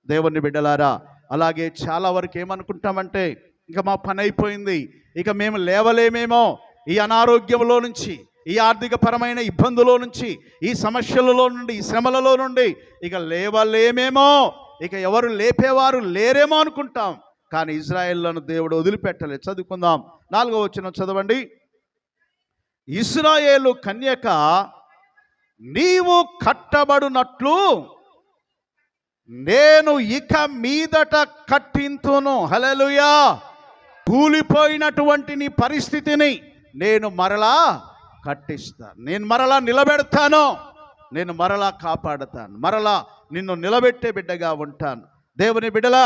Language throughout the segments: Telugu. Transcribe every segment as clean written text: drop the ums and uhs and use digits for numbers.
దేవుని బిడ్డలారా, అలాగే చాలా వరకు ఏమనుకుంటామంటే ఇక మా పని అయిపోయింది, ఇక మేము లేవలేమేమో ఈ అనారోగ్యంలో నుంచి, ఈ ఆర్థికపరమైన ఇబ్బందులో నుంచి, ఈ సమస్యలలో నుండి, ఈ శ్రమలలో నుండి ఇక లేవలేమేమో, ఇక ఎవరు లేపేవారు లేరేమో అనుకుంటాం. కానీ ఇజ్రాయేలును దేవుడు వదిలిపెట్టలేదు. చదువుకుందాం, 4వ వచనం చదవండి. ఇశ్రాయేలు కన్యక నీవు కట్టబడునట్లు నేను ఇక మీదట కట్టింతును. హల్లెలూయా. కూలిపోయినటువంటి నీ పరిస్థితిని నేను మరలా కట్టిస్తాను, నేను మరలా నిలబెడతాను, నేను మరలా కాపాడుతాను, మరలా నిన్ను నిలబెట్టే బిడ్డగా ఉంటాను. దేవుని బిడ్డలా,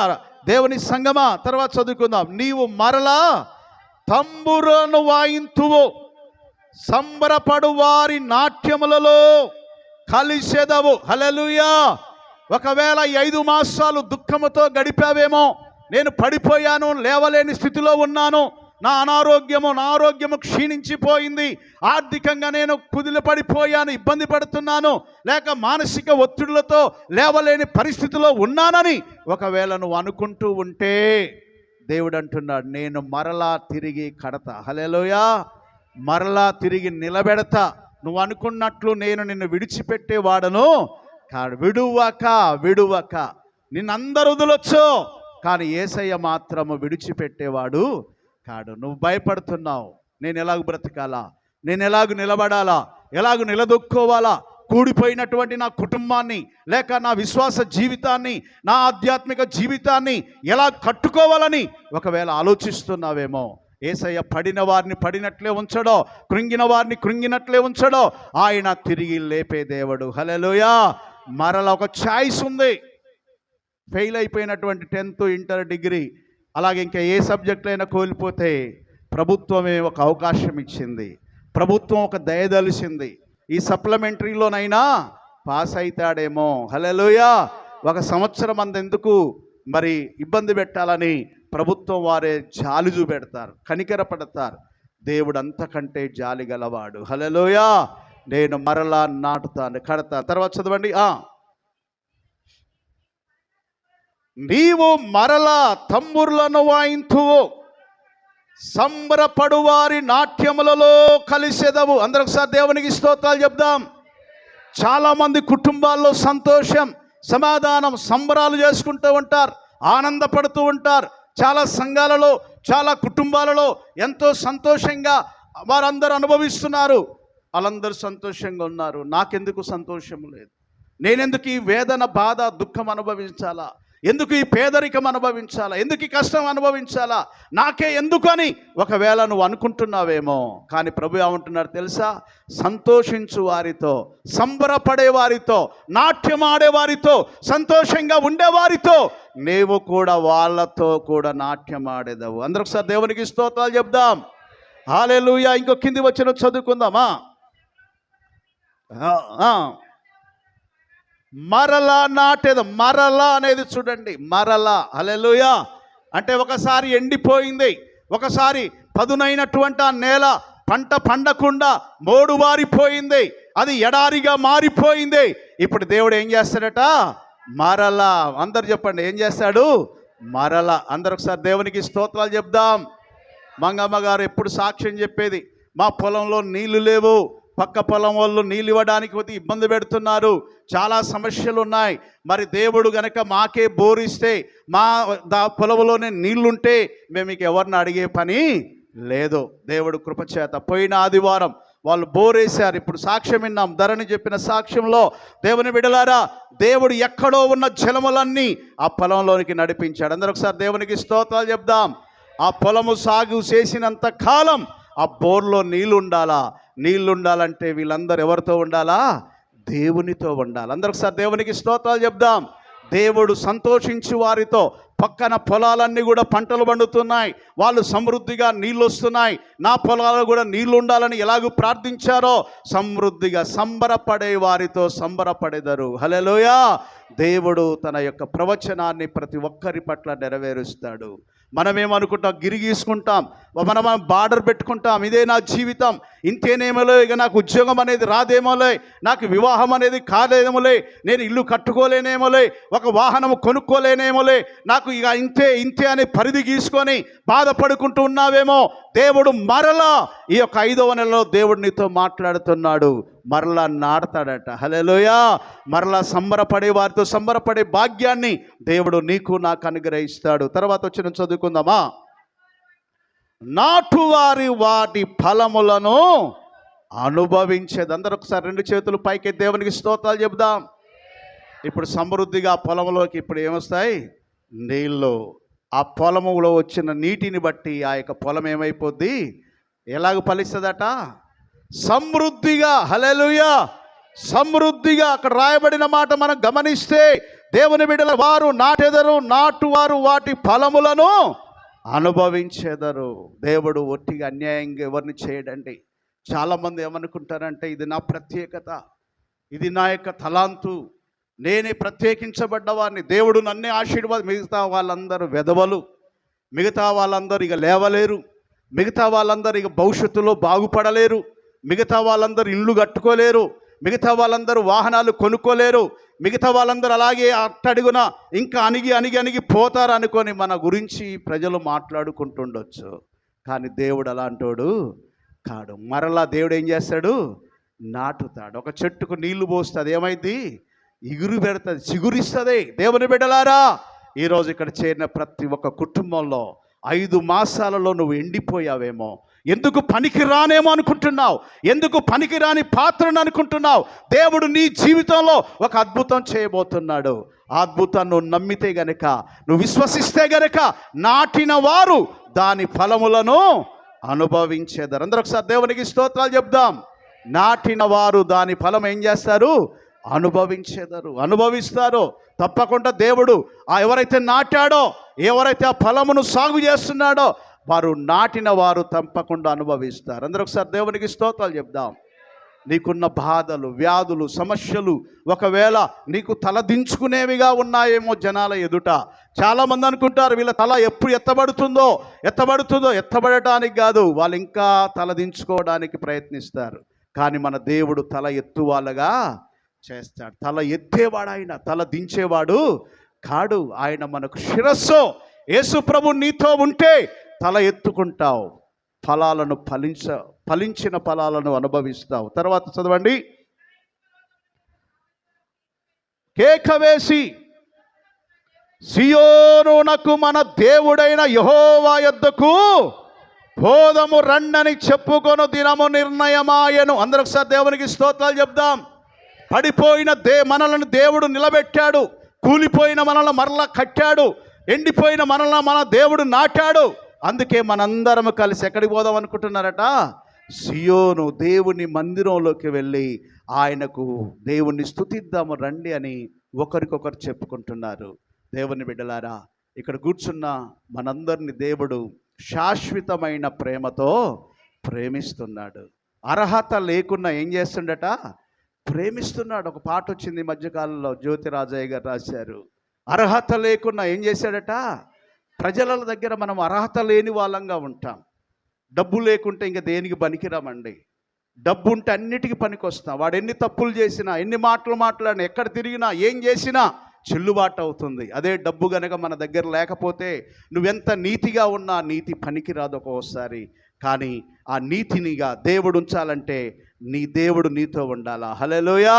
దేవుని సంగమా, తర్వాత చదువుకుందాం. నీవు మరలా తంబురను వాయింతువు, సంబరపడు వారి నాట్యములలో కలిసెదవు. హల్లెలూయా. ఒకవేళ 5 మాసాలు దుఃఖముతో గడిపావేమో, నేను పడిపోయాను, లేవలేని స్థితిలో ఉన్నాను, నా ఆరోగ్యము క్షీణించిపోయింది, ఆర్థికంగా నేను కుదిలిపడిపోయాను, ఇబ్బంది పడుతున్నాను, లేక మానసిక ఒత్తిడులతో లేవలేని పరిస్థితిలో ఉన్నానని ఒకవేళ నువ్వు అనుకుంటూ ఉంటే దేవుడు అంటున్నాడు, నేను మరలా తిరిగి కడతా. హల్లెలూయా. మరలా తిరిగి నిలబెడతా. నువ్వు అనుకున్నట్లు నేను నిన్ను విడిచిపెట్టేవాడను కాదు. విడువక నిన్నందరూ వదలొచ్చు, కానీ యేసయ్య మాత్రము విడిచిపెట్టేవాడు కాడు. నువ్వు భయపడుతున్నావు, నేను ఎలాగ బ్రతకాలా, నేను ఎలాగ నిలబడాలా, ఎలాగ నిలదొక్కోవాలా, కూడిపోయినటువంటి నా కుటుంబాన్ని, లేక నా విశ్వాస జీవితాన్ని, నా ఆధ్యాత్మిక జీవితాన్ని ఎలా కట్టుకోవాలని ఒకవేళ ఆలోచిస్తున్నావేమో, యేసయ్య పడిన వారిని పడినట్లే ఉంచడో, కృంగిన వారిని కృంగినట్లే ఉంచడో, ఆయన తిరిగి లేపే దేవుడు. హల్లెలూయా. మరలా ఒక ఛాయిస్ ఉంది. ఫెయిల్ అయిపోయినటువంటి 10th, ఇంటర్, డిగ్రీ, అలాగే ఇంకా ఏ సబ్జెక్టులు అయినా కోల్పోతే ప్రభుత్వమే ఒక అవకాశం ఇచ్చింది, ప్రభుత్వం ఒక దయదలిసింది. ఈ సప్లిమెంటరీలోనైనా పాస్ అవుతాడేమో. హల్లెలూయా. 1 సంవత్సరం అంతెందుకు మరి ఇబ్బంది పెట్టాలని ప్రభుత్వం వారే జాలి చూపెడతారు, కనికరపడతారు. దేవుడు అంతకంటే జాలి గలవాడు. హల్లెలూయా. నేను మరలా నాటుతాను, కడతాను. తర్వాత చదవండి. నీవు మరలా తంబుర్లను వాయింతువు, సంబరపడు వారి నాట్యములలో కలిసెదవు. అందరూ ఒకసారి దేవునికి స్తోత్రాలు చెప్దాం. చాలామంది కుటుంబాల్లో సంతోషం, సమాధానం, సంబరాలు చేసుకుంటూ ఉంటారు, ఆనందపడుతూ ఉంటారు. చాలా సంఘాలలో, చాలా కుటుంబాలలో ఎంతో సంతోషంగా వారందరూ అనుభవిస్తున్నారు. వాళ్ళందరూ సంతోషంగా ఉన్నారు. నాకెందుకు సంతోషం లేదు? నేనెందుకు ఈ వేదన, బాధ, దుఃఖం అనుభవించాలా? ఎందుకు ఈ పేదరికం అనుభవించాలా? ఎందుకు ఈ కష్టం అనుభవించాలా? నాకే ఎందుకు అని ఒకవేళ నువ్వు అనుకుంటున్నావేమో. కానీ ప్రభు ఏమంటున్నాడు తెలుసా? సంతోషించు వారితో, సంబరపడే వారితో, నాట్యం ఆడేవారితో, సంతోషంగా ఉండేవారితో నీవు కూడా వాళ్ళతో కూడా నాట్యం ఆడేదవు. అందరూ ఒకసారి దేవునికి స్తోత్రాలు చెప్దాం. హల్లెలూయా. ఇంకో కింది వచ్చిన చదువుకుందామా? మరలా నాటేది. మరలా అనేది చూడండి, మరలా. హల్లెలూయా. అంటే ఒకసారి ఎండిపోయింది, ఒకసారి పదునైనటువంటి ఆ నేల పంట పండకుండా మోడువారిపోయింది, అది ఎడారిగా మారిపోయింది. ఇప్పుడు దేవుడు ఏం చేస్తాడట? మరలా. అందరు చెప్పండి, ఏం చేస్తాడు? మరలా. అందరు ఒకసారి దేవునికి స్తోత్రాలు చెప్దాం. మంగమ్మ గారు ఎప్పుడు సాక్ష్యం చెప్పేది, మా పొలంలో నీళ్లు లేవు, పక్క పొలం వాళ్ళు నీళ్ళు ఇవ్వడానికి పోతే ఇబ్బంది పెడుతున్నారు, చాలా సమస్యలు ఉన్నాయి. మరి దేవుడు గనక మాకే బోరిస్తే, మా పొలంలోనే నీళ్లుంటే మేము ఇక ఎవరిని అడిగే పని లేదు. దేవుడు కృపచేత పోయిన ఆదివారం వాళ్ళు బోరేశారు. ఇప్పుడు సాక్ష్యం విన్నాం, ధరణి చెప్పిన సాక్ష్యంలో దేవుని బిడ్డలారా, దేవుడు ఎక్కడో ఉన్న జలములన్నీ ఆ పొలంలోనికి నడిపించాడు. అందరూ ఒకసారి దేవునికి స్తోత్రాలు చెప్దాం. ఆ పొలము సాగు చేసినంత కాలం ఆ బోర్లో నీళ్ళు ఉండాలా. నీళ్ళు ఉండాలంటే వీళ్ళందరూ ఎవరితో ఉండాలా? దేవునితో ఉండాలి. అందరూ ఒకసారి దేవునికి స్తోత్రాలు చెప్దాం. దేవుడు సంతోషించి వారితో, పక్కన పొలాలన్నీ కూడా పంటలు పండుతున్నాయి, వాళ్ళు సమృద్ధిగా నీళ్ళు వస్తున్నాయి, నా పొలాలు కూడా నీళ్ళు ఉండాలని ఎలాగూ ప్రార్థించారో సమృద్ధిగా సంబరపడే వారితో సంబరపడేదరు. హల్లెలూయా. దేవుడు తన యొక్క ప్రవచనాన్ని ప్రతి ఒక్కరి పట్ల నెరవేరుస్తాడు. మనమేమనుకుంటాం, గిరి గీసుకుంటాం, మనం బార్డర్ పెట్టుకుంటాం, ఇదే నా జీవితం, ఇంతేనేమోలే, ఇక నాకు ఉద్యోగం అనేది రాదేమోలే, నాకు వివాహం అనేది కాదేమోలే, నేను ఇల్లు కట్టుకోలేనేమోలే, ఒక వాహనం కొనుక్కోలేనేమోలే, నాకు ఇక ఇంతే అనే పరిధి గీసుకొని బాధపడుకుంటూ ఉన్నావేమో. దేవుడు మరలా ఈ యొక్క 5వ నెలలో దేవుడు నీతో మాట్లాడుతున్నాడు. మరలా నాడతాడట. హల్లెలూయా. మరలా సంబరపడే వారితో సంబరపడే భాగ్యాన్ని దేవుడు నీకు నాకు అనుగ్రహిస్తాడు. తర్వాత వచ్చిన చదువుకుందామా. నాటువారి వాటి ఫలములను అనుభవించేది. అందరూ ఒకసారి 2 చేతులు పైకి దేవునికి స్తోత్రాలు చెబుదాం. ఇప్పుడు సమృద్ధిగా పొలంలోకి ఇప్పుడు ఏమొస్తాయి? నీళ్ళు. ఆ పొలములో వచ్చిన నీటిని బట్టి ఆ యొక్క పొలం ఏమైపోద్ది? ఎలాగ ఫలిస్తుందట? సమృద్ధిగా. హల్లెలూయా. సమృద్ధిగా. అక్కడ రాయబడిన మాట మనం గమనిస్తే, దేవుని బిడ్డల వారు నాటెదరు, నాటువారు వాటి ఫలములను అనుభవించేదరు. దేవుడు ఒట్టిగా అన్యాయంగా ఎవరిని చేయడండి. చాలామంది ఏమనుకుంటారంటే, ఇది నా ప్రత్యేకత, ఇది నా యొక్క తలాంతు, నేనే ప్రత్యేకించబడ్డవాడిని, దేవుడు నన్నే మిగతా వాళ్ళందరూ వెధవలు, మిగతా వాళ్ళందరూ ఇక లేవలేరు, మిగతా వాళ్ళందరూ ఇక భవిష్యత్తులో బాగుపడలేరు, మిగతా వాళ్ళందరూ ఇల్లు కట్టుకోలేరు, మిగతా వాళ్ళందరూ వాహనాలు కొనుక్కోలేరు, మిగతా వాళ్ళందరూ అలాగే అట్టడుగున ఇంకా అణిగి పోతారు అనుకొని మన గురించి ప్రజలు మాట్లాడుకుంటుండొచ్చు. కానీ దేవుడు అలాంటోడు కాడు. మరలా దేవుడు ఏం చేస్తాడు? నాటుతాడు. ఒక చెట్టుకు నీళ్లు పోస్తుంది, ఏమైంది? ఇగురు పెడుతుంది, చిగురిస్తుంది. దేవుని బిడ్డలారా, ఈరోజు ఇక్కడ చేరిన ప్రతి ఒక్క కుటుంబంలో 5 మాసాలలో నువ్వు ఎండిపోయావేమో, ఎందుకు పనికి రానేమో అనుకుంటున్నావు, ఎందుకు పనికిరాని పాత్రను అనుకుంటున్నావు. దేవుడు నీ జీవితంలో ఒక అద్భుతం చేయబోతున్నాడు. ఆ అద్భుతాన్ని నువ్వు నమ్మితే గనక, నువ్వు విశ్వసిస్తే గనక, నాటిన వారు దాని ఫలములను అనుభవించేదారు. అందరూ ఒకసారి దేవునికి స్తోత్రాలు చెప్దాం. నాటిన వారు దాని ఫలం ఏం చేస్తారు? అనుభవిస్తారు. తప్పకుండా దేవుడు ఎవరైతే నాటాడో, ఎవరైతే ఆ ఫలమును సాగు చేస్తున్నాడో, వారు నాటిన వారు తప్పకుండా అనుభవిస్తారు. అందరూ ఒకసారి దేవునికి స్తోత్రాలు చెప్దాం. నీకున్న బాధలు, వ్యాధులు, సమస్యలు ఒకవేళ నీకు తలదించుకునేవిగా ఉన్నాయేమో జనాల ఎదుట. చాలామంది అనుకుంటారు, వీళ్ళ తల ఎప్పుడు ఎత్తబడటానికి కాదు, వాళ్ళు ఇంకా తలదించుకోవడానికి ప్రయత్నిస్తారు. కానీ మన దేవుడు తల ఎత్తువాళ్ళగా చేస్తాడు. తల ఎత్తేవాడు ఆయన, తల దించేవాడు కాడు. ఆయన మనకు శిరస్సు. యేసు ప్రభు నీతో ఉంటే తల ఎత్తుకుంటావు, ఫలించిన ఫలాలను అనుభవిస్తావు. తర్వాత చదవండి. కేక వేసి సియోనునకు మన దేవుడైన యెహోవా యొద్దకు పోదము రండని చెప్పుకొను దినము నిర్ణయమాయను. అందరూ ఒకసారి దేవునికి స్తోత్రాలు చెప్దాం. పడిపోయిన మనలను దేవుడు నిలబెట్టాడు, కూలిపోయిన మనల్ని మరలా కట్టాడు, ఎండిపోయిన మనల్ని మన దేవుడు నాటాడు. అందుకే మనందరం కలిసి ఎక్కడికి పోదాం అనుకుంటున్నారట? సియోను దేవుని మందిరంలోకి వెళ్ళి ఆయనకు దేవుణ్ణి స్తుతిద్దాము రండి అని ఒకరికొకరు చెప్పుకుంటున్నారు. దేవుని బిడ్డలారా, ఇక్కడ కూర్చున్న మనందరిని దేవుడు శాశ్వతమైన ప్రేమతో ప్రేమిస్తున్నాడు. అర్హత లేకున్నా ఏం చేస్తుండట? ప్రేమిస్తున్నాడు. ఒక పాట వచ్చింది ఈ మధ్యకాలంలో, జ్యోతిరాజయ్య గారు రాశారు. అర్హత లేకున్నా ఏం చేశాడట? ప్రజల దగ్గర మనం అర్హత లేని వాళ్ళంగా ఉంటాం. డబ్బు లేకుంటే ఇంకా దేనికి పనికిరామండి. డబ్బు ఉంటే అన్నిటికీ పనికొస్తాం. వాడు ఎన్ని తప్పులు చేసినా, ఎన్ని మాటలు మాట్లాడినా, ఎక్కడ తిరిగినా, ఏం చేసినా చెల్లుబాటు అవుతుంది. అదే డబ్బు గనక మన దగ్గర లేకపోతే నువ్వెంత నీతిగా ఉన్నా నీతి పనికిరాదు ఒక్కోసారి. కానీ ఆ నీతినిగా దేవుడు ఉంచాలంటే నీ దేవుడు నీతో ఉండాలా. హల్లెలూయా.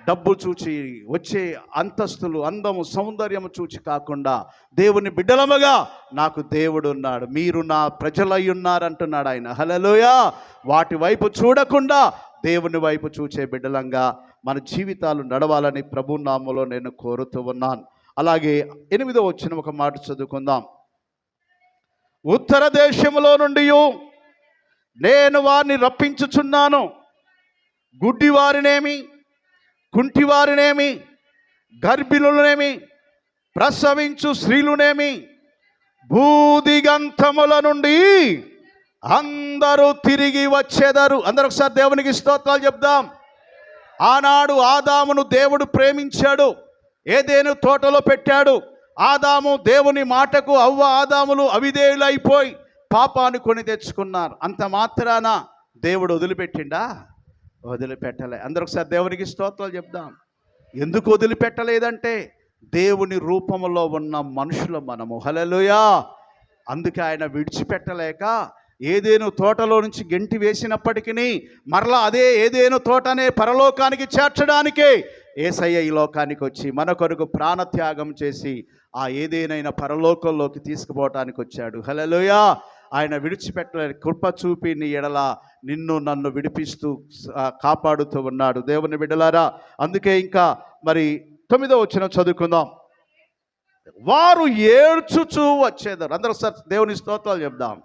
డబ్బు చూచి వచ్చే అంతస్తులు, అందము, సౌందర్యము చూచి కాకుండా దేవుని బిడ్డలముగా నాకు దేవుడు ఉన్నాడు, మీరు నా ప్రజలై ఉన్నారంటున్నాడు ఆయన. హల్లెలూయా. వాటి వైపు చూడకుండా దేవుని వైపు చూచే బిడ్డలంగా మన జీవితాలు నడవాలని ప్రభు నామములో నేను కోరుతూ ఉన్నాను. అలాగే 8వ వచనం ఒక మాట చదువుకుందాం. ఉత్తర దేశములో నుండి నేను వారిని రప్పించుచున్నాను, గుడ్డి వారినేమి, కుంటి వారినేమి, గర్భిణులనేమి, ప్రసవించు స్త్రీలునేమి, భూదిగంతముల నుండి అందరూ తిరిగి వచ్చేదారు. అందరూ ఒకసారి దేవునికి స్తోత్రాలు చెప్దాం. ఆనాడు ఆదామును దేవుడు ప్రేమించాడు, ఏదెను తోటలో పెట్టాడు. ఆదాము దేవుని మాటకు, అవ్వ ఆదాములు అవిధేయులైపోయి పాపాన్ని కొని తెచ్చుకున్నారు. అంత మాత్రాన దేవుడు వదిలిపెట్టిండా? వదిలిపెట్టలే. అందరూ ఒకసారి దేవునికి స్తోత్రాలు చెప్దాం. ఎందుకు వదిలిపెట్టలేదంటే దేవుని రూపంలో ఉన్న మనుషులు మనము. హల్లెలూయా. అందుకే ఆయన విడిచిపెట్టలేక ఏదేను తోటలో నుంచి గెంటి వేసినప్పటికీ మరలా అదే ఏదేను తోటనే పరలోకానికి చేర్చడానికే యేసయ్య ఈ లోకానికి వచ్చి మన కొరకు ప్రాణత్యాగం చేసి ఆ ఏదేనైనా పరలోకంలోకి తీసుకుపోవటానికి వచ్చాడు. హల్లెలూయా. ఆయన విడిచిపెట్టలేని కృప చూపి నీ ఎడల నిన్ను నన్ను విడిపిస్తూ కాపాడుతూ ఉన్నాడు. దేవుని బిడ్డలారా, అందుకే ఇంకా మరి 9వ వచనం చదువుకుందాం. వారు ఏడ్చుచూ వచ్చేదారు. అందరూ సార్ దేవుని స్తోత్రాలు చెప్దాం.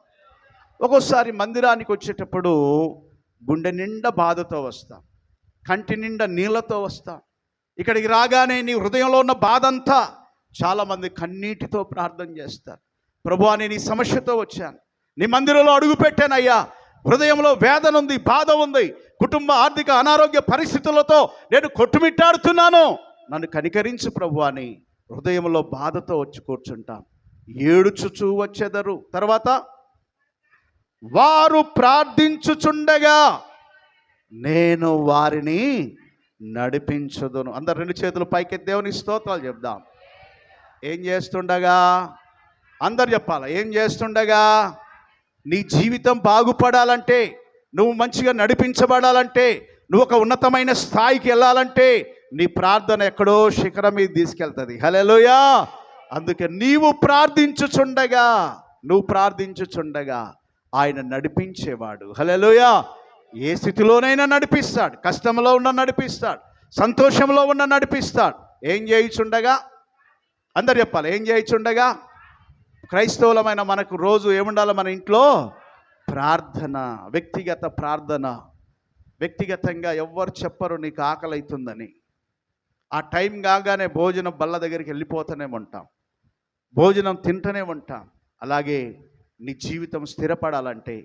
ఒక్కోసారి మందిరానికి వచ్చేటప్పుడు గుండె నిండా బాధతో వస్తాం, కంటి నిండా నీళ్ళతో వస్తాం. ఇక్కడికి రాగానే నీ హృదయంలో ఉన్న బాధ అంతా చాలామంది కన్నీటితో ప్రార్థన చేస్తారు. ప్రభువా, నేను ఈ సమస్యతో వచ్చాను, నీ మందిరంలో అడుగు పెట్టానయ్యా, హృదయంలో వేదన ఉంది, బాధ ఉంది, కుటుంబ ఆర్థిక అనారోగ్య పరిస్థితులతో నేను కొట్టుమిట్టాడుతున్నాను, నన్ను కనికరించు ప్రభువా అని హృదయంలో బాధతో వచ్చి కూర్చుంటాం. ఏడుచుచూ వచ్చేదరు. తర్వాత వారు ప్రార్థించుచుండగా నేను వారిని నడిపించుదును. అందరు 2 చేతులు పైకెత్తి దేవుని స్తోత్రాలు చెప్దాం. ఏం చేస్తుండగా? అందరు చెప్పాలి. ఏం చేస్తుండగా? నీ జీవితం బాగుపడాలంటే, నువ్వు మంచిగా నడిపించబడాలంటే, నువ్వు ఒక ఉన్నతమైన స్థాయికి వెళ్ళాలంటే నీ ప్రార్థన ఎక్కడో శిఖరం మీద తీసుకెళ్తుంది. హల్లెలూయా. అందుకే నువ్వు ప్రార్థించుచుండగా ఆయన నడిపించేవాడు. హల్లెలూయా. ఏ స్థితిలోనైనా నడిపిస్తాడు. కష్టంలో ఉన్న నడిపిస్తాడు, సంతోషంలో ఉన్న నడిపిస్తాడు. ఏం చేయుచుండగా? అందరు చెప్పాలి. ఏం చేయుచుండగా? క్రైస్తవులమైన మనకు రోజు ఏముండాలి? మన ఇంట్లో ప్రార్థన, వ్యక్తిగత ప్రార్థన. వ్యక్తిగతంగా ఎవ్వరు చెప్పరు నీకు ఆకలి అవుతుందని. ఆ టైం కాగానే భోజనం బల్ల దగ్గరికి వెళ్ళిపోతూనే ఉంటాం, భోజనం తింటూనే ఉంటాం. అలాగే నీ జీవితం స్థిరపడాలంటే,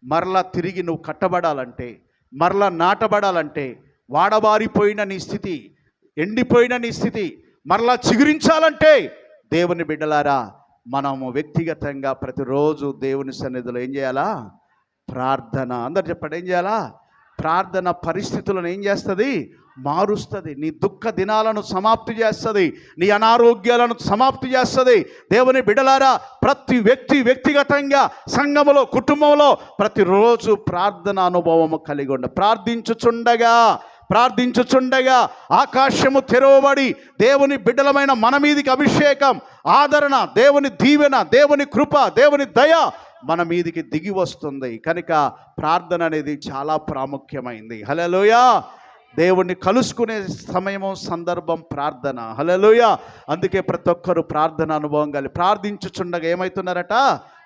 మరలా తిరిగి నువ్వు కట్టబడాలంటే, మరలా నాటబడాలంటే, వాడబారిపోయిన నీ స్థితి, ఎండిపోయిన నీ స్థితి మరలా చిగురించాలంటే దేవుని బిడ్డలారా, మనము వ్యక్తిగతంగా ప్రతిరోజు దేవుని సన్నిధిలో ఏం చేయాలా? ప్రార్థన. అందరు చెప్పండి, ఏం చేయాలా? ప్రార్థన పరిస్థితులను ఏం చేస్తుంది? మారుస్తుంది. నీ దుఃఖ దినాలను సమాప్తి చేస్తుంది, నీ అనారోగ్యాలను సమాప్తి చేస్తుంది. దేవుని బిడ్డలారా, ప్రతి వ్యక్తిగతంగా సంఘములో, కుటుంబంలో ప్రతిరోజు ప్రార్థన అనుభవము కలిగి ఉండ. ప్రార్థించుచుండగా ఆకాశము తెరవబడి దేవుని బిడ్డలమైన మన మీదికి అభిషేకం, ఆదరణ, దేవుని దీవెన, దేవుని కృప, దేవుని దయ మన మీదికి దిగి వస్తుంది. కనుక ప్రార్థన అనేది చాలా ప్రాముఖ్యమైంది. హల్లెలూయా. దేవుణ్ణి కలుసుకునే సమయము, సందర్భం ప్రార్థన. హల్లెలూయా. అందుకే ప్రతి ఒక్కరు ప్రార్థన అనుభవం కలిగి ప్రార్థించుచుండగా ఏమవుతున్నారట?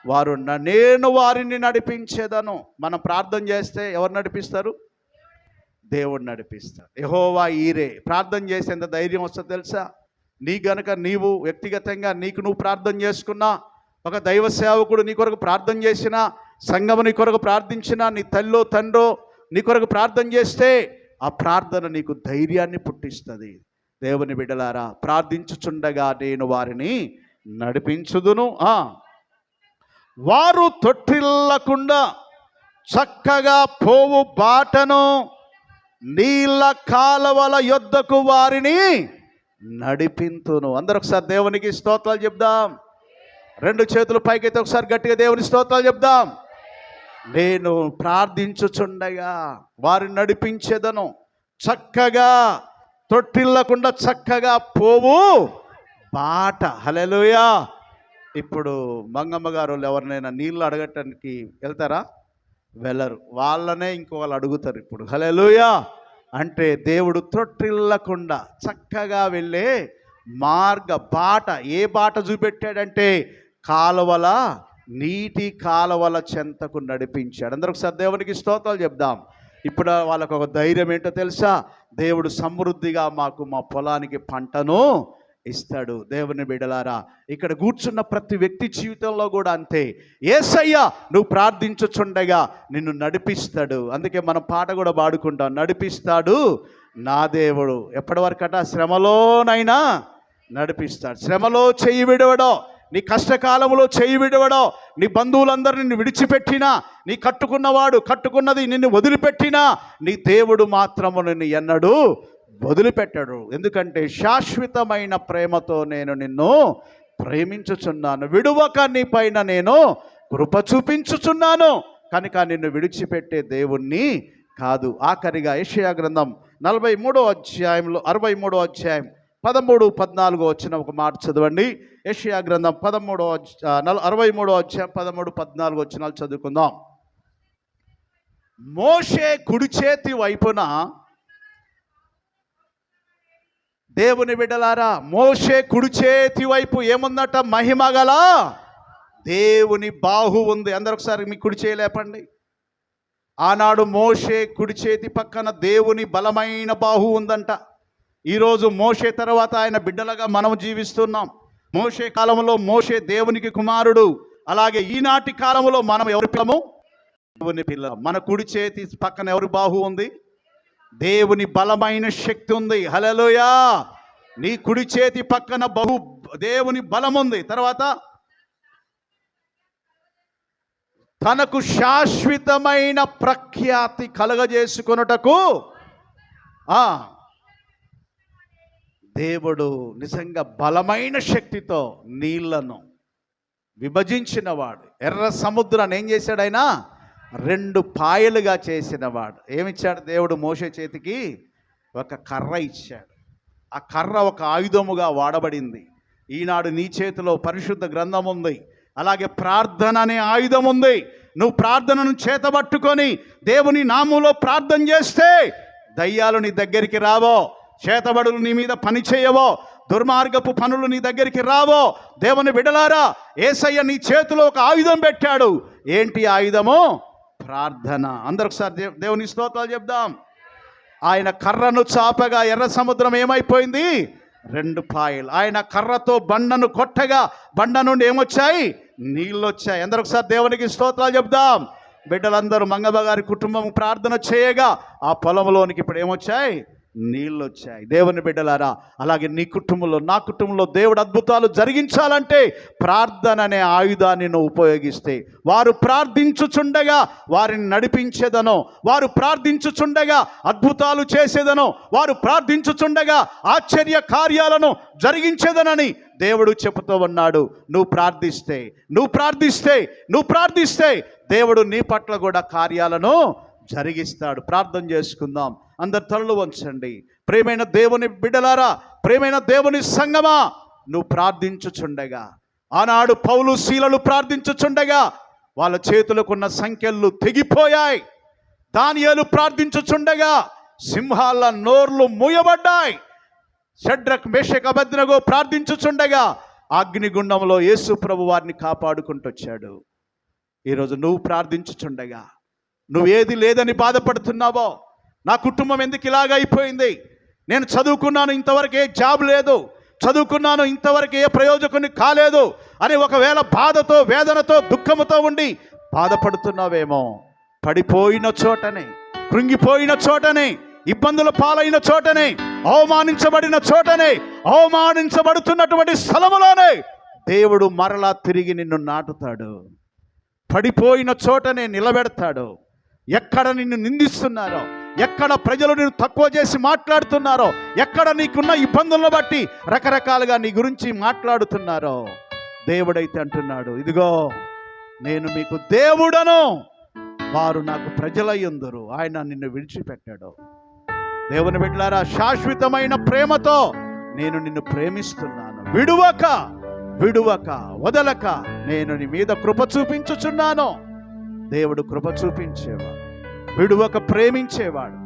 వారు నేను వారిని నడిపించేదను. మనం ప్రార్థన చేస్తే ఎవరు నడిపిస్తారు? దేవుడు నడిపిస్తాడు. యెహోవా ఈరే. ప్రార్థన చేసేంత ధైర్యం వస్తుందో తెలుసా? నీవు వ్యక్తిగతంగా నువ్వు ప్రార్థన చేసుకున్నా, ఒక దైవ సేవకుడు నీ కొరకు ప్రార్థన చేసినా, సంఘము నీ కొరకు ప్రార్థించినా, నీ తల్లో తండ్రో నీ కొరకు ప్రార్థన చేస్తే ఆ ప్రార్థన నీకు ధైర్యాన్ని పుట్టిస్తుంది. దేవుని బిడ్డలారా, ప్రార్థించుచుండగా నేను వారిని నడిపించుదును. వారు తొట్టిల్లకుండా చక్కగా పోవు బాటను, నీళ్ళ కాలవల యొద్దకు వారిని నడిపింతును. అందరూ ఒకసారి దేవునికి స్తోత్రాలు చెప్దాం. 2 చేతులు పైకైతే ఒకసారి గట్టిగా దేవుని స్తోత్రాలు చెప్దాం. నేను ప్రార్థించుచుండగా వారిని నడిపించేదను, చక్కగా తొట్టిల్లకుండా చక్కగా పోవు బాట. హల్లెలూయా. ఇప్పుడు మంగమ్మ గారు ఎవరినైనా నీళ్ళు అడగటానికి వెళ్తారా? వెళ్ళరు. వాళ్ళనే వాళ్ళు అడుగుతారు ఇప్పుడు. హల్లెలూయా. అంటే దేవుడు తొట్టిల్లకుండా చక్కగా వెళ్ళే బాట. ఏ బాట చూపెట్టాడంటే కాలువల, నీటి కాలువల చెంతకు నడిపించాడు. అందరూ ఒకసారి దేవునికి స్తోత్రాలు చెప్దాం. ఇప్పుడు వాళ్ళకు ఒక ధైర్యం ఏంటో తెలుసా? దేవుడు సమృద్ధిగా మాకు మా పొలానికి పంటను ఇస్తాడు. దేవుని బిడ్డలారా, ఇక్కడ కూర్చున్న ప్రతి వ్యక్తి జీవితంలో కూడా అంతే. యేసయ్య నువ్వు ప్రార్థించుచుండగా నిన్ను నడిపిస్తాడు. అందుకే మనం పాట కూడా పాడుకుంటాం, నడిపిస్తాడు నా దేవుడు. ఎప్పటి వరకట? శ్రమలోనైనా నడిపిస్తాడు. శ్రమలో చెయ్యి విడవడో, నీ కష్టకాలంలో చెయ్యి విడవడో, నీ బంధువులందరూ నిన్ను విడిచిపెట్టినా, నీ కట్టుకున్నది నిన్ను వదిలిపెట్టినా, నీ దేవుడు మాత్రము నిన్ను ఎన్నడూ వదిలిపెట్టాడు. ఎందుకంటే శాశ్వతమైన ప్రేమతో నేను నిన్ను ప్రేమించుచున్నాను, విడువక నీ పైన నేను కృప చూపించుచున్నాను, కనుక నిన్ను విడిచిపెట్టే దేవుణ్ణి కాదు. ఆఖరిగా యెషయా గ్రంథం 63వ అధ్యాయంలో 63వ అధ్యాయం 13-14 వచ్చిన ఒక మాట చదవండి. యెషయా గ్రంథం 63వ అధ్యాయం 13-14 వచనాలు చదువుకుందాం. మోషే కుడి చేతి వైపున, దేవుని బిడ్డలారా, మోషే కుడి చేతి వైపు ఏముందట? మహిమగల దేవుని బాహు ఉంది. అందరూ ఒకసారి మీ కుడి చేయి లేపండి. ఆనాడు మోషే కుడి చేతి పక్కన దేవుని బలమైన బాహు ఉందంట. ఈరోజు మోషే తర్వాత ఆయన బిడ్డలుగా మనం జీవిస్తున్నాం. మోషే కాలంలో మోషే దేవునికి కుమారుడు. అలాగే ఈనాటి కాలంలో మనం ఎవరి పిల్లము? దేవుని పిల్లలు. మన కుడి చేతి పక్కన ఎవరి బాహు ఉంది? దేవుని బలమైన శక్తి ఉంది. హల్లెలూయా. నీ కుడి చేతి పక్కన దేవుని బలం ఉంది. తర్వాత తనకు శాశ్వతమైన ప్రఖ్యాతి కలగజేసుకొనుటకు దేవుడు నిజంగా బలమైన శక్తితో నీళ్లను విభజించినవాడు. ఎర్ర సముద్రాన్ని ఏం చేశాడు? ఆయన 2 పాయలుగా చేసినవాడు. ఏమిచ్చాడు దేవుడు? మోషే చేతికి ఒక కర్ర ఇచ్చాడు. ఆ కర్ర ఒక ఆయుధముగా వాడబడింది. ఈనాడు నీ చేతిలో పరిశుద్ధ గ్రంథం ఉంది, అలాగే ప్రార్థన అనే ఆయుధం ఉంది. నువ్వు ప్రార్థనను చేతబట్టుకొని దేవుని నామములో ప్రార్థన చేస్తే దయ్యాలు నీ దగ్గరికి రావో, చేతబడులు నీ మీద పని చేయవో, దుర్మార్గపు పనులు నీ దగ్గరికి రావో. దేవుని బిడ్డలారా, యేసయ్య నీ చేతిలో ఒక ఆయుధం పెట్టాడు. ఏంటి ఆయుధము? ప్రార్థన. అందరూ ఒకసారి దేవుని స్తోత్రాలు చెప్దాం. ఆయన కర్రను చాపగా ఎర్ర సముద్రం ఏమైపోయింది? 2 పాయలు. ఆయన కర్రతో బండను కొట్టగా బండ నుండి ఏమొచ్చాయి? నీళ్ళు వచ్చాయి. అందరూ ఒకసారి దేవునికి స్తోత్రాలు చెప్దాం. బిడ్డలందరూ మంగమ్మ గారి కుటుంబం ప్రార్థన చేయగా ఆ పొలంలోనికి ఇప్పుడు ఏమొచ్చాయి? నీళ్ళు వచ్చాయి. దేవుని బిడ్డలారా, అలాగే నీ కుటుంబంలో, నా కుటుంబంలో దేవుడు అద్భుతాలు జరిగించాలంటే ప్రార్థన అనే ఆయుధాన్ని నువ్వు ఉపయోగిస్తే, వారు ప్రార్థించుచుండగా వారిని నడిపించేదనో, వారు ప్రార్థించుచుండగా అద్భుతాలు చేసేదనో, వారు ప్రార్థించుచుండగా ఆశ్చర్య కార్యాలను జరిగించేదనని దేవుడు చెబుతూ ఉన్నాడు. నువ్వు ప్రార్థిస్తే దేవుడు నీ పట్ల కూడా కార్యాలను జరిగిస్తాడు. ప్రార్థన చేసుకుందాం. అందరు తలలు వంచండి. ప్రియమైన దేవుని బిడ్డలారా, ప్రియమైన దేవుని సంగమా, నువ్వు ప్రార్థించుచుండగా, ఆనాడు పౌలు శీలలు ప్రార్థించుచుండగా వాళ్ళ చేతులకున్న సంఖ్యలు తెగిపోయాయి. దానియేలు ప్రార్థించుచుండగా సింహాల నోర్లు మూయబడ్డాయి. షడ్రక్ మేషక్ అబేద్నెగో ప్రార్థించుచుండగా అగ్నిగుండంలో యేసు ప్రభు వారిని కాపాడుకుంటూ వచ్చాడు. ఈరోజు నువ్వు ప్రార్థించుచుండగా, నువ్వు ఏది లేదని బాధపడుతున్నావో, నా కుటుంబం ఎందుకు ఇలాగ అయిపోయింది, నేను చదువుకున్నాను ఇంతవరకు ఏ జాబ్ లేదు, చదువుకున్నాను ఇంతవరకు ఏ ప్రయోజకుని కాలేదు అని ఒకవేళ బాధతో, వేదనతో, దుఃఖముతో ఉండి బాధపడుతున్నావేమో, పడిపోయిన చోటనే, కృంగిపోయిన చోటనే, ఇబ్బందుల పాలైన చోటనే, అవమానించబడిన చోటనే, అవమానించబడుతున్నటువంటి స్థలములోనే దేవుడు మరలా తిరిగి నిన్ను నాటుతాడు. పడిపోయిన చోటనే నిలబెడతాడు. ఎక్కడ నిన్ను నిందిస్తున్నారో, ఎక్కడ ప్రజలు నిన్ను తక్కువ చేసి మాట్లాడుతున్నారో, ఎక్కడ నీకున్న ఇబ్బందులను బట్టి రకరకాలుగా నీ గురించి మాట్లాడుతున్నారో, దేవుడైతే అంటున్నాడు, ఇదిగో నేను మీకు దేవుడను, వారు నాకు ప్రజలయ్యుందురు. ఆయన నిన్ను విడిచిపెట్టాడు. దేవుని బిడ్డలారా, శాశ్వతమైన ప్రేమతో నేను నిన్ను ప్రేమిస్తున్నాను. విడువక వదలక నేను నీ మీద కృప చూపించుచున్నాను. దేవుడు కృప చూపించేవాడు, విడువక ప్రేమించేవాడు.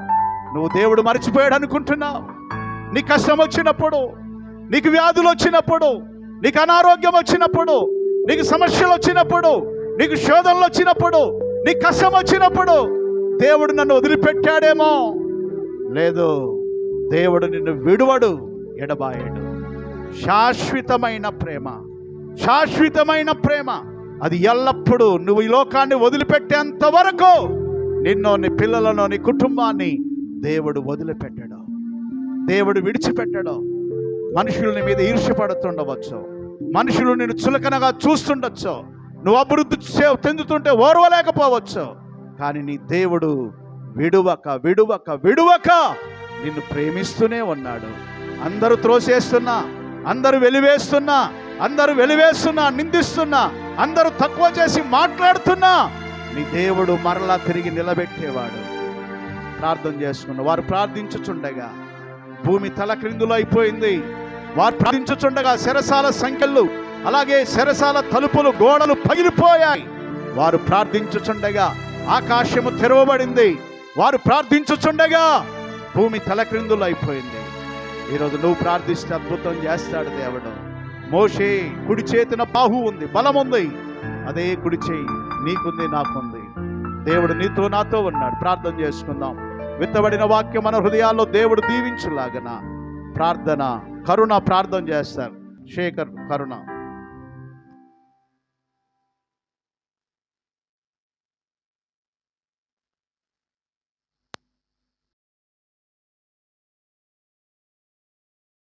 నువ్వు దేవుడు మర్చిపోయాడు అనుకుంటున్నావు. నీ కష్టం వచ్చినప్పుడు, నీకు వ్యాధులు వచ్చినప్పుడు, నీకు అనారోగ్యం వచ్చినప్పుడు, నీకు సమస్యలు వచ్చినప్పుడు, నీకు శోధనలు వచ్చినప్పుడు, నీకు కష్టం వచ్చినప్పుడు దేవుడు నన్ను వదిలిపెట్టాడేమో. లేదు, దేవుడు నిన్ను విడువడు, ఎడబాయడు. శాశ్వతమైన ప్రేమ అది ఎల్లప్పుడూ నువ్వు ఈ లోకాన్ని వదిలిపెట్టేంత వరకు నిన్ను, నీ పిల్లలను, నీ కుటుంబాన్ని దేవుడు వదిలిపెట్టడు, దేవుడు విడిచిపెట్టడు. మనుషులు నీ మీద ఈర్ష్యపడుతుండవచ్చు, మనుషులు నిన్ను చులకనగా చూస్తుండొచ్చు, నువ్వు అభివృద్ధి చెందుతుంటే ఓర్వలేకపోవచ్చు. కానీ నీ దేవుడు విడువక విడువక విడువక నిన్ను ప్రేమిస్తూనే ఉన్నాడు. అందరూ త్రోసేస్తున్నా, అందరూ వెలివేస్తున్నా, నిందిస్తున్నా, అందరూ తక్కువ చేసి మాట్లాడుతున్నా నీ దేవుడు మరలా తిరిగి నిలబెట్టేవాడు. ప్రార్థన చేసుకున్న వారు ప్రార్థించుచుండగా భూమి తల క్రిందులు అయిపోయింది. వారు ప్రార్థించుచుండగా చెరసాల సంఖ్యలు, అలాగే చెరసాల తలుపులు, గోడలు పగిలిపోయాయి. వారు ప్రార్థించుచుండగా ఆకాశము తెరవబడింది. వారు ప్రార్థించుచుండగా భూమి తల క్రిందులు అయిపోయింది. ఈరోజు నువ్వు ప్రార్థిస్తే అద్భుతం చేస్తాడు దేవుడు. మోషే కుడి చేతిన బాహు ఉంది, బలం ఉంది. అదే కుడి చేయి నీకుంది, నాకుంది. దేవుడు నీతో నాతో ఉన్నాడు. ప్రార్థన చేసుకుందాం. విత్తబడిన వాక్యం మన హృదయాల్లో దేవుడు దీవించులాగన ప్రార్థన. కరుణ ప్రార్థన చేస్తారు. శేఖర్ కరుణ.